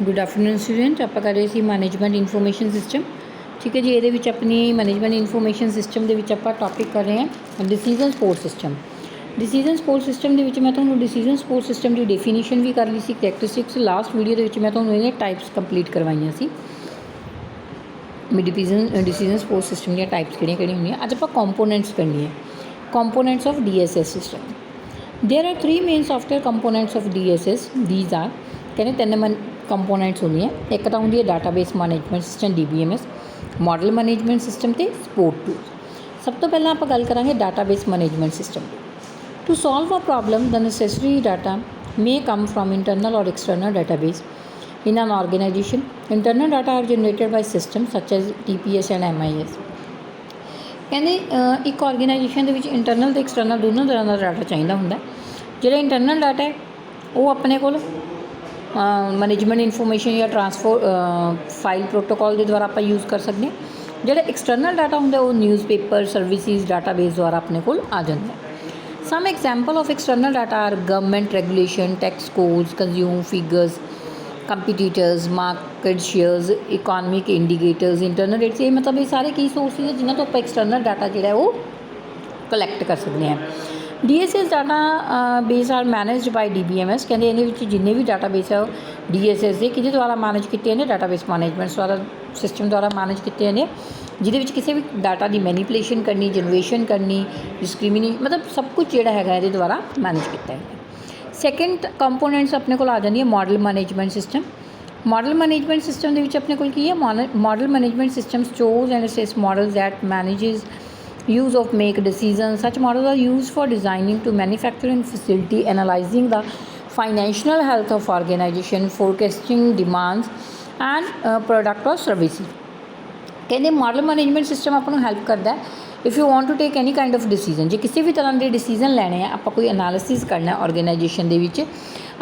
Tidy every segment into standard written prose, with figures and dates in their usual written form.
Good afternoon student. आप कर रहे सी मैनेजमेंट इनफॉर्मेशन सिस्टम। ठीक है जी, ये अपनी मैनेजमेंट इनफॉर्मेशन सिस्टम के आप टॉपिक कर रहे हैं decision support system. Decision support system के मैं तुम्हें डिसीजन सपोर्ट सिस्टम की डेफिनेशन भी कर ली सी, करैक्टरिस्टिक्स लास्ट वीडियो के मैं तुम्हें टाइप्स कंप्लीट करवाइया सी डिसीजन सपोर्ट सिस्टम दी टाइप्स किहड़ियां होंदियां। अज आप कंपोनेंट्स करनी है, components of DSS system. There are 3 main software components of DSS। These are कहते 3 कंपोनेंट्स होंगे। एक तो होंगी database management system DBMS, model management system तो सपोर्ट टूल। सब तो पहला आप गल करांगे database management system. To solve a problem the necessary data may come from internal और external database in an organization. Internal data are generated by system such as TPS and MIS। कहते एक organisation के internal तो external दोनों तरह का data चाहिए होंगे। जो इंटरनल डाटा है वो अपने को मैनेजमेंट इनफॉर्मेशन या ट्रांसफर फाइल प्रोटोकॉल के द्वारा आप यूज़ कर सकते हैं। जो एक्सटर्नल डाटा होंगे वो न्यूज़पेपर सर्विसिज डाटाबेस द्वारा अपने को आ जाता है। Some example of external data are government regulation, tax codes, consume figures, competitors, market shares, economic indicators, internal rates. ये मतलब ये सारे की सोर्सिज है जिन्होंने तो आप एक्सटर्नल डाटा जो है वो कलैक्ट कर सकते हैं। DSS database are managed by DBMS। कहते ये जिन्हें भी डाटा बेस है DSS के कि द्वारा मैनेज किए हैं, डाटाबेस मैनेजमेंट द्वारा सिस्टम द्वारा मैनेज किए हैं, जिदे किसी भी डाटा की मैनीपुलेशन करनी, जनरेशन करनी, डिस्क्रिमिनेट मतलब सब कुछ जोड़ा है ये द्वारा मैनेज किया है। सैकेंड कंपोनेंट्स अपने को आ जाती है model management system. Model management system के अपने को की है model management system stores and assess models that manages use of make decisions. Such models are used for designing to manufacturing facility, analyzing the financial health of organization, forecasting demands and product or services. कहते model management system आपको help करता है if you want to take any kind of decision. जो किसी भी तरह के decision लेने हैं, आप कोई एनालिसिस करना है ऑर्गेनाइजेशन के विच,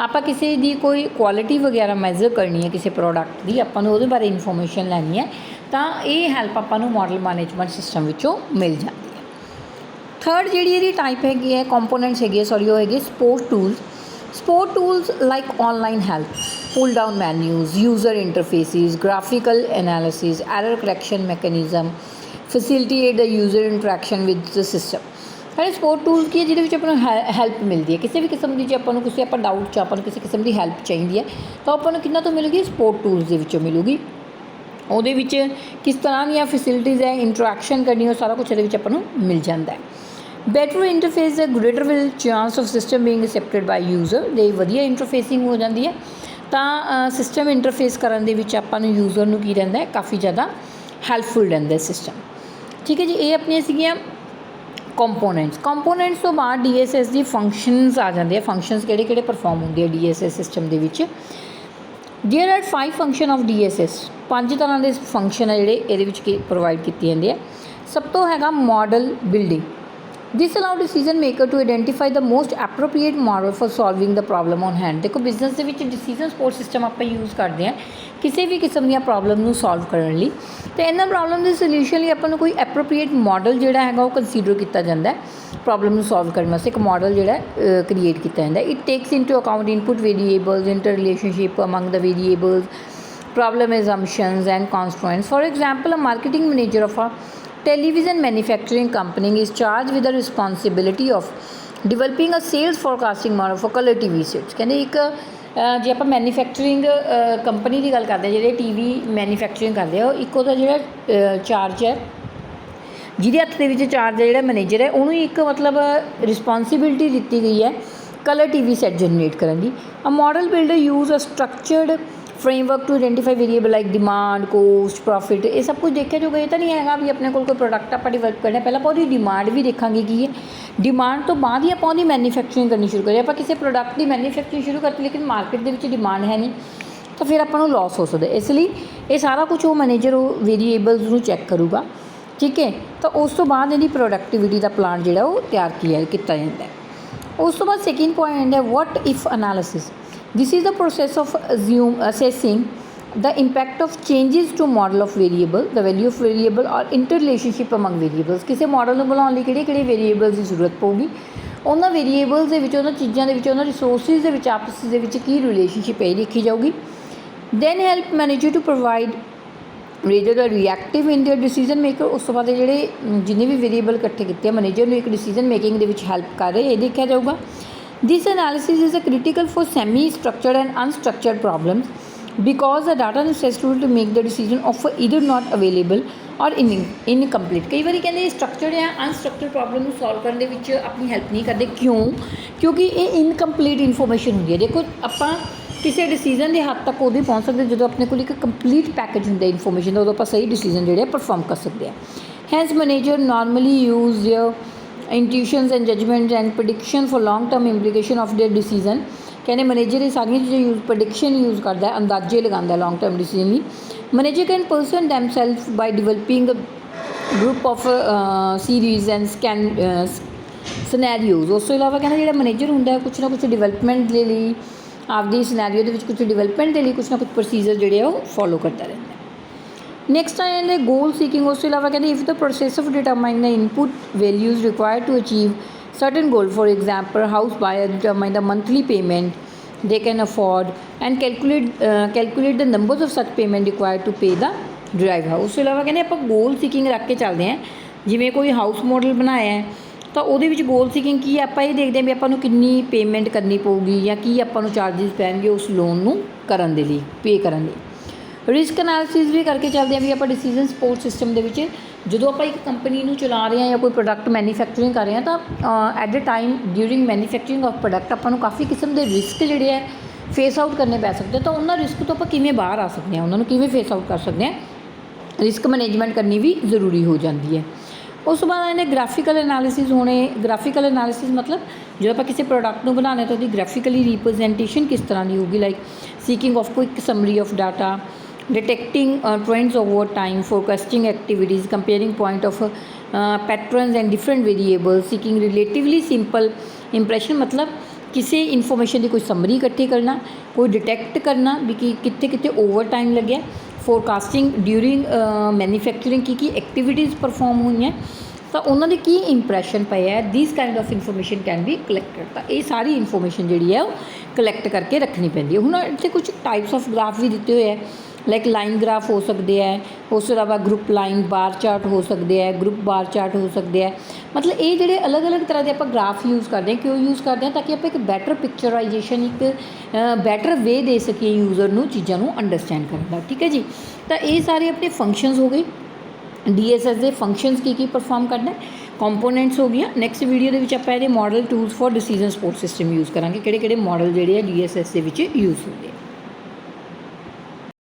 आप किसी की कोई क्वालिटी वगैरह मैजर करनी है किसी प्रोडक्ट की, आपको वो बारे इनफॉर्मेशन लैनी है तो ये हैल्प आपको मॉडल मैनेजमेंट सिस्टम विचों मिल जाती है। थर्ड जी टाइप हैगी है कंपोनेंट्स हैगी सॉरी वो है support tools. Support tools like online help, pull down menus, user interfaces, graphical analysis, error correction mechanism, facilitate the user interaction with the system. सारे support tools की है जिहदे अपन हैल्प मिलती है किसी भी किस्म की। जो अपन किसी आप डाउट च अपन किसी किस्म की हैल्प चाहिए है तो अपन किन्ना तो मिलेगी सपोर्ट टूल्स के विचों मिलूगी। वो किस तरह दी फैसिलिटीज़ है, इंटरैक्शन करनी, सारा कुछ ये अपन मिल जाता है। बैटर इंटरफेस है, greater will chance of system being accepted by user. दे वधिया इंटरफेसिंग हो जाती है तो सिस्टम इंटरफेस करने के अपन यूज़र को की रहा है काफ़ी ज़्यादा हैल्पफुल रहा है सिस्टम। ठीक है जी, ये अपनी सीगियां कंपोनेंट्स। कंपोनेंट्स तो बाद DSS की फंक्शनस आ जाते हैं। फंक्शनस किहड़े परफॉर्म होंगे है DSS सिस्टम के विच। There are 5 function of DSS। 5 तरह के फंक्शन है जोड़े ये प्रोवाइड किए जाते हैं। सब तो हैगा model building. This allow decision maker to identify the most appropriate model for solving the problem on hand. देखो बिजनेस के डिसीजन सपोर्ट सिस्टम आप यूज़ करते हैं किसी भी किस्म दी प्रॉब्लम को सॉल्व करने लिए। तो इन्होंने प्रॉब्लम के सोल्यूशन लिए अपन कोई एप्रोप्रिएट मॉडल जोड़ा है वो कंसीडर किया जाता है। प्रॉब्लम को सॉल्व करने वास्ते एक मॉडल जोड़ा क्रिएट किया जाता है। It takes into account input variables, inter relationship among the variables, problem assumptions and constraints. For example, a marketing manager of a television manufacturing company is charged with the responsibility of developing a sales forecasting model for color TV sets। कहते एक जो आप manufacturing company की गल करते हैं, जो TV manufacturing करते हैं, एक जो चार्ज है जिहदे हत्थ दे विच चार्ज है, जो मैनेजर है उन्होंने एक मतलब रिस्पोंसिबिलिटी दी गई है कलर TV सैट जनरेट करने की। A model builder use a structured framework to identify variable like demand, cost, profit. ये सब कुछ देखा जो ये तो नहीं है भी अपने कोई प्रोडक्ट आप डिवेलप करना, पहले आप डिमांड भी देखा की है। डिमांड तो बाद ही आप मैन्युफैक्चरिंग करनी शुरू करें। आप किसी प्रोडक्ट की मैन्युफैक्चरिंग शुरू करते लेकिन मार्केट के डिमांड है नहीं तो फिर आपको लॉस हो सकता है। इसलिए ये सारा कुछ वो मैनेजर वेरीएबल्स को चैक करूँगा। ठीक है, तो उस तो बाद यदि प्रोडक्टिविटी का प्लान जो वो तैयार किया जाता है। उस तो बाद सैकेंड पॉइंट है what if analysis. This is the process of assessing the impact of changes to model of variable, the value of variable or interrelationship among variables। किसी मॉडल को बनाने लिए किहड़े वेरीएबल्स की जरूरत पऊगी, उन्होंने वेरीएबल्स के चीज़ों के रिसोर्सिज के आपस के की रिलेशनशिप है देखी जाऊगी। then help manager to provide manager the reactive in there decision maker. ਉਸ ਤੋਂ ਬਾਅਦ ਜਿਹੜੇ ਜਿੰਨੇ ਵੀ ਵੇਰੀਏਬਲ ਇਕੱਠੇ ਕੀਤੇ ਆ ਮੈਨੇਜਰ ਨੂੰ ਇੱਕ ਡਿਸੀਜਨ ਮੇਕਿੰਗ ਦੇ ਵਿੱਚ ਹੈਲਪ ਕਰ ਰਹੇ, ਇਹ ਦੇਖਿਆ ਜਾਊਗਾ। This analysis is a critical for semi structured and unstructured problems because the data necessary to make the decision of either not available or incomplete। ਕਈ ਵਾਰੀ ਕਹਿੰਦੇ ਸਟਰਕਚਰਡ ਜਾਂ ਅਨਸਟਰਕਚਰਡ ਪ੍ਰੋਬਲਮ ਨੂੰ ਸੋਲਵ ਕਰਨ ਦੇ ਵਿੱਚ ਆਪਣੀ ਹੈਲਪ ਨਹੀਂ ਕਰਦੇ। ਕਿਉਂ? ਕਿਉਂਕਿ ਇਹ ਇਨਕੰਪਲੀਟ ਇਨਫੋਰਮੇਸ਼ਨ ਹੁੰਦੀ ਹੈ। ਦੇਖੋ ਆਪਾਂ ਕਿਸੇ ਡਿਸੀਜਨ ਦੇ ਹੱਦ ਤੱਕ ਉਦੋਂ ਹੀ ਪਹੁੰਚ ਸਕਦੇ ਜਦੋਂ ਆਪਣੇ ਕੋਲ ਇੱਕ ਕੰਪਲੀਟ ਪੈਕੇਜ ਹੁੰਦਾ ਇਨਫੋਰਮੇਸ਼ਨ ਦਾ, ਉਦੋਂ ਆਪਾਂ ਸਹੀ ਡਿਸੀਜਨ ਜਿਹੜੇ ਆ ਪਰਫਾਰਮ ਕਰ ਸਕਦੇ ਹਾਂ। Hence manager normally use their intuitions and judgements and prediction for long term implication of their decision. ਕਹਿੰਦੇ ਮੈਨੇਜਰ ਇਹ ਸਾਰੀਆਂ ਚੀਜ਼ਾਂ ਪ੍ਰੈਡਿਕਸ਼ਨ ਯੂਜ਼ ਕਰਦਾ ਹੈ, ਅੰਦਾਜ਼ੇ ਲਗਾਉਂਦਾ ਲੌਂਗ ਟਰਮ ਡਿਸੀਜਨ ਲਈ। Manager can person themself by developing group of series and scenarios. ਉਸ ਤੋਂ ਇਲਾਵਾ ਕਹਿੰਦਾ ਜਿਹੜਾ ਮੈਨੇਜਰ ਹੁੰਦਾ ਕੁਛ ਨਾ ਕੁਛ ਡਿਵੈਲਪਮੈਂਟ ਦੇ ਲਈ ਆਪਦੀ ਸਿਨੈਰੀਓ ਦੇ ਵਿੱਚ ਕੁਛ ਡਿਵੈਲਪਮੈਂਟ ਦੇ ਲਈ ਕੁਛ ਨਾ ਕੁਛ ਪ੍ਰੋਸੀਜਰ ਜਿਹੜੇ ਆ ਉਹ ਫੋਲੋ ਕਰਦਾ ਰਹਿੰਦਾ। ਨੈਕਸਟ ਆ ਜਾਂਦੇ ਗੋਲ ਸੀਕਿੰਗ। ਉਸ ਤੋਂ ਇਲਾਵਾ ਕਹਿੰਦੇ if the process of determine the input values required to achieve certain goal, for example house buyer determine the monthly payment they can afford and calculate the numbers of such payment required to pay the derived house। ਉਸ ਤੋਂ ਇਲਾਵਾ ਕਹਿੰਦੇ ਆਪਾਂ ਗੋਲ seeking ਰੱਖ ਕੇ ਚੱਲਦੇ ਹਾਂ। ਜਿਵੇਂ ਕੋਈ ਹਾਊਸ ਮਾਡਲ ਬਣਾਇਆ ਹੈ ਤਾਂ ਉਹਦੇ ਵਿੱਚ ਗੋਲ ਸੀਕਿੰਗ ਕੀ ਹੈ, ਆਪਾਂ ਇਹ ਦੇਖਦੇ ਹਾਂ ਵੀ ਆਪਾਂ ਨੂੰ ਕਿੰਨੀ ਪੇਮੈਂਟ ਕਰਨੀ ਪਊਗੀ ਜਾਂ ਕੀ ਆਪਾਂ ਨੂੰ ਚਾਰਜਿਸ ਪੈਣਗੇ ਉਸ ਲੋਨ ਨੂੰ ਕਰਨ ਦੇ ਲਈ, ਪੇ ਕਰਨ ਲਈ। ਰਿਸਕ ਐਨਾਲਿਸਿਸ ਵੀ ਕਰਕੇ ਚੱਲਦੇ ਹਾਂ ਵੀ ਆਪਾਂ ਡਿਸੀਜਨ ਸਪੋਰਟ ਸਿਸਟਮ ਦੇ ਵਿੱਚ ਜਦੋਂ ਆਪਾਂ ਇੱਕ ਕੰਪਨੀ ਨੂੰ ਚਲਾ ਰਹੇ ਹਾਂ ਜਾਂ ਕੋਈ ਪ੍ਰੋਡਕਟ ਮੈਨੂਫੈਕਚਰਿੰਗ ਕਰ ਰਹੇ ਹਾਂ ਤਾਂ at the time during manufacturing of product ਆਪਾਂ ਨੂੰ ਕਾਫੀ ਕਿਸਮ ਦੇ ਰਿਸਕ ਜਿਹੜੇ ਹੈ ਫੇਸ ਆਊਟ ਕਰਨੇ ਪੈ ਸਕਦੇ। ਤਾਂ ਉਹਨਾਂ ਰਿਸਕ ਤੋਂ ਆਪਾਂ ਕਿਵੇਂ ਬਾਹਰ ਆ ਸਕਦੇ ਹਾਂ, ਉਹਨਾਂ ਨੂੰ ਕਿਵੇਂ ਫੇਸ ਆਊਟ ਕਰ ਸਕਦੇ ਹਾਂ, ਰਿਸਕ ਮੈਨੇਜਮੈਂਟ ਕਰਨੀ ਵੀ ਜ਼ਰੂਰੀ ਹੋ ਜਾਂਦੀ ਹੈ। ਉਸ ਤੋਂ ਬਾਅਦ ਇਹਨੇ ਗ੍ਰਾਫੀਕਲ ਐਨਾਲਿਸਿਸ ਹੋਣੇ। ਗ੍ਰਾਫੀਕਲ ਐਨਾਲਿਸਿਸ ਮਤਲਬ ਜਦੋਂ ਆਪਾਂ ਕਿਸੇ ਪ੍ਰੋਡਕਟ ਨੂੰ ਬਣਾਉਣਾ ਤਾਂ ਉਹਦੀ ਗ੍ਰਾਫੀਕਲੀ ਰਿਪਰਜੈਂਟੇਸ਼ਨ ਕਿਸ ਤਰ੍ਹਾਂ ਦੀ ਹੋਊਗੀ, like seeking of quick summary of data, detecting trends over time, forecasting activities, comparing point of patterns and different variables, seeking relatively simple impression। मतलब ਕਿਸੇ ਇਨਫੋਰਮੇਸ਼ਨ ਦੀ ਕੋਈ ਸਮਰੀ ਇਕੱਠੀ ਕਰਨਾ, ਕੋਈ ਡਿਟੈਕਟ ਕਰਨਾ ਵੀ ਕਿ ਕਿੱਥੇ ਕਿੱਥੇ ਓਵਰ ਟਾਈਮ ਲੱਗਿਆ, ਫੋਰਕਾਸਟਿੰਗ ਡਿਊਰਿੰਗ ਮੈਨੂਫੈਕਚਰਿੰਗ ਕੀ ਐਕਟੀਵਿਟੀਜ਼ ਪਰਫੋਰਮ ਹੋਈਆਂ ਤਾਂ ਉਹਨਾਂ ਦੇ ਕੀ ਇੰਪਰੈਸ਼ਨ ਪਏ ਹੈ। This kind of information can be collected. ਤਾਂ ਇਹ ਸਾਰੀ ਇਨਫੋਰਮੇਸ਼ਨ ਜਿਹੜੀ ਹੈ ਉਹ ਕਲੈਕਟ ਕਰਕੇ ਰੱਖਣੀ ਪੈਂਦੀ ਹੈ। ਹੁਣ ਇੱਥੇ ਕੁਝ ਟਾਈਪਸ ਆਫ ਗ੍ਰਾਫ ਵੀ ਦਿੱਤੇ ਹੋਏ ਹੈ, ਲਾਈਕ ਲਾਈਨ ਗ੍ਰਾਫ ਹੋ ਸਕਦੇ ਹੈ, ਉਸ ਤੋਂ ਇਲਾਵਾ ਗਰੁੱਪ ਲਾਈਨ ਬਾਰ ਚਾਰਟ ਹੋ ਸਕਦੇ ਹੈ, ਗਰੁੱਪ ਬਾਰ ਚਾਰਟ ਹੋ ਸਕਦੇ ਹੈ। ਮਤਲਬ ਇਹ ਜਿਹੜੇ ਅਲੱਗ-ਅਲੱਗ ਤਰ੍ਹਾਂ ਦੇ ਆਪਾਂ ਗ੍ਰਾਫ ਯੂਜ਼ ਕਰਦੇ ਹਾਂ। ਕਿਉਂ ਯੂਜ਼ ਕਰਦੇ ਹਾਂ? ਤਾਂ ਕਿ ਆਪਾਂ ਇੱਕ ਬੈਟਰ ਪਿਕਚਰਾਈਜੇਸ਼ਨ, ਇੱਕ ਬੈਟਰ ਵੇ ਦੇ ਸਕੀਏ ਯੂਜ਼ਰ ਨੂੰ ਚੀਜ਼ਾਂ ਨੂੰ ਅੰਡਰਸਟੈਂਡ ਕਰਨ ਦਾ। ਠੀਕ ਹੈ ਜੀ। ਤਾਂ ਇਹ ਸਾਰੇ ਆਪਣੇ ਫੰਕਸ਼ਨਸ ਹੋ ਗਏ, DSS ਦੇ ਫੰਕਸ਼ਨਸ ਕੀ ਪਰਫਾਰਮ ਕਰਨਾ, ਕੰਪੋਨੈਂਟਸ ਹੋ ਗਈਆਂ। ਨੈਕਸਟ ਵੀਡੀਓ ਦੇ ਵਿੱਚ ਆਪਾਂ ਇਹਦੇ model tools for decision support system use ਕਰਾਂਗੇ, ਕਿਹੜੇ ਮਾਡਲ ਜਿਹੜੇ ਆ DSS ਦੇ ਵਿੱਚ ਯੂਜ਼ ਹੁੰਦੇ ਆ।